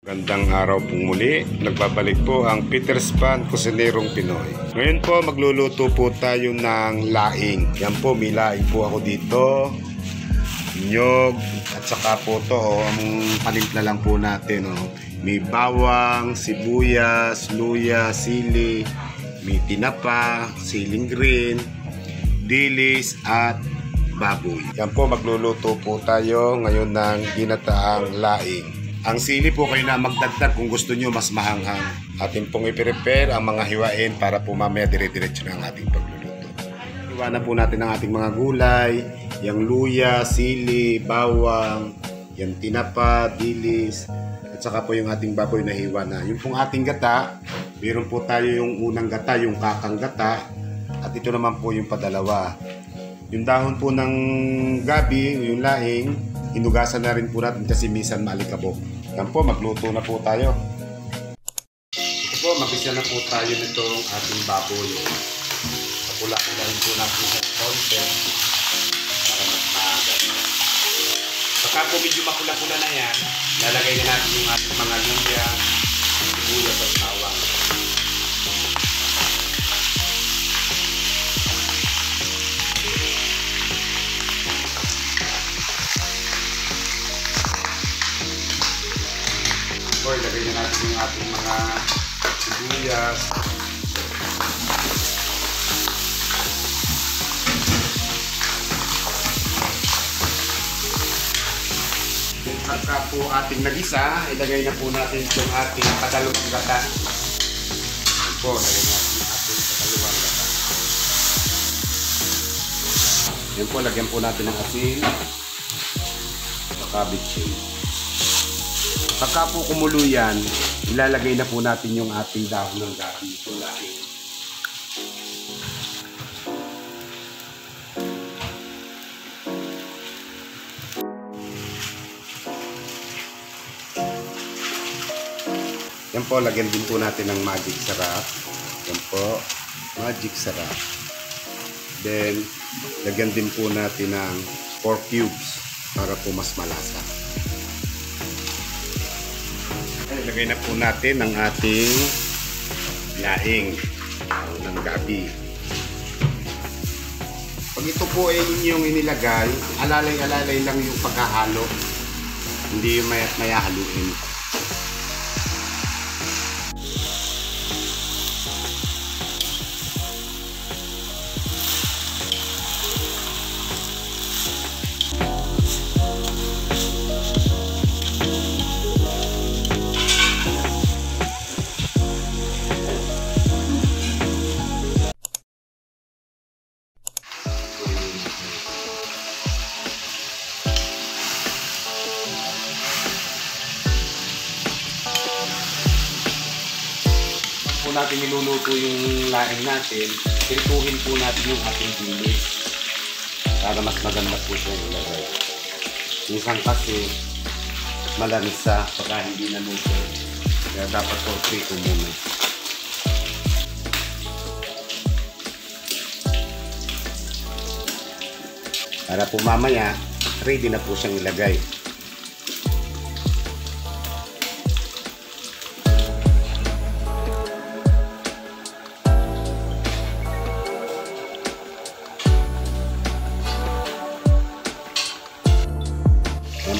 Gandang araw pong muli, nagbabalik po ang Peter's Pan Kusinerong Pinoy. Ngayon po magluluto po tayo ng laing. Yan po, may laing po ako dito, nyog, at saka po to, ang panimpla lang po natin. May bawang, sibuyas, luya, sili, may tinapa, siling green, dilis, at baboy. Yan po, magluluto po tayo ngayon ng ginataang laing. Ang sili po kayo na magdagdag kung gusto nyo mas mahanghang. Atin pong i-prepare ang mga hiwain para po mamaya dire-diretso na ang ating pagluluto. Hiwa na po natin ang ating mga gulay, yung luya, sili, bawang, yung tinapa, dilis, at saka po yung ating baboy na hiwa na. Yung pong ating gata, meron po tayo yung unang gata, yung kakang gata, at ito naman po yung padalawa. Yung dahon po ng gabi, yung laing, hinugasan na rin po natin kasi minsan maalikabok. Yan po, magluto na po tayo. Ito po, mag-isa na po tayo nitong ating baboy. Kapula-pula rin po natin sa konti para mas maaga. Pagka po medyo makula-pula na yan, lalagay na natin yung ating mga luya, sibuyas at bawang. Ilagay na natin yung ating mga sibuyas. Pagka po ating nagisa, ilagay na po natin yung ating padalawang gata. Yan po, ilagay natin yung ating padalawang gata. Yan po, lagyan po natin ng asin at bitchin. Pagka po kumulo yan, ilalagay na po natin yung ating dahon ng gabi. Ito laing. Yan po, lagyan din po natin ng magic sarap. Yan po, magic sarap. Then, lagyan din po natin ng 4 cubes para po mas malasa. Ilagay na po natin ang ating laing ng gabi. Pag ito po ay inyong inilagay, alalay-alalay lang yung pagkahalo. Hindi yung maya haluin. Natin niluluto yung laing natin, pirituhin po natin yung ating dilis para mas maganda po siya ilagay. Minsan kasi malansa pagka hindi naluto, kaya dapat po prito muna. Para po mamaya ready na po siyang ilagay.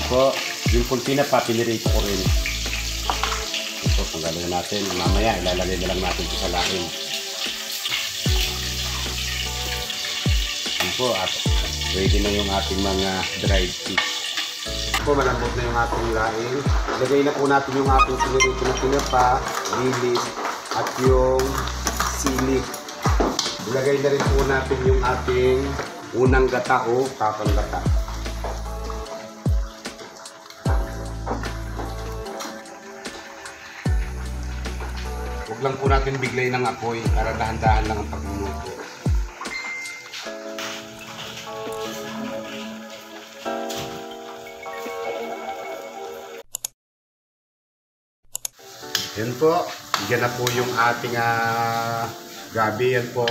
Po, yung pulpina pa, pinirito ko rin. Ito, panggalawin natin. Mamaya, ilalagay na lang natin ito sa laing. Yan po, at ready na yung ating mga dried fish. Yan po, malambot na yung ating laing. Ilagay na po natin yung ating pinirito na tinapa, dilis, at yung sili. Ilagay na rin po natin yung ating unang gata o kakang gata. Huwag lang po natin biglay ng apoy para dahan-dahan lang ang pagluluto. Yan po, yan na po yung ating gabi. Yan po,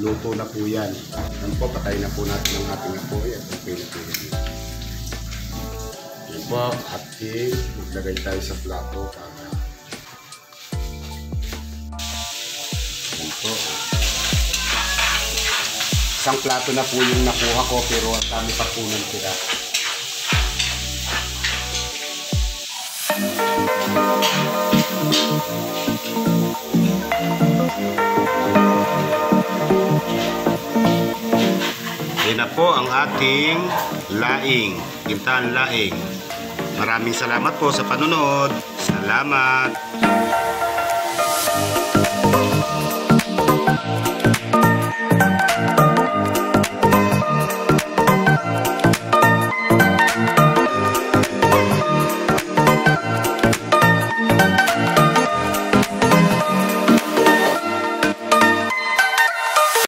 luto na po yan. Yan po, patay na po natin ang ating apoy at okay na po yan. Yan po at maglagay tayo sa plato para yan po. Isang plato na po yung nakuha ko pero ang dami pa po ng tira. Yan na po ang ating laing, gintaan laing. Maraming salamat po sa panonood. Salamat!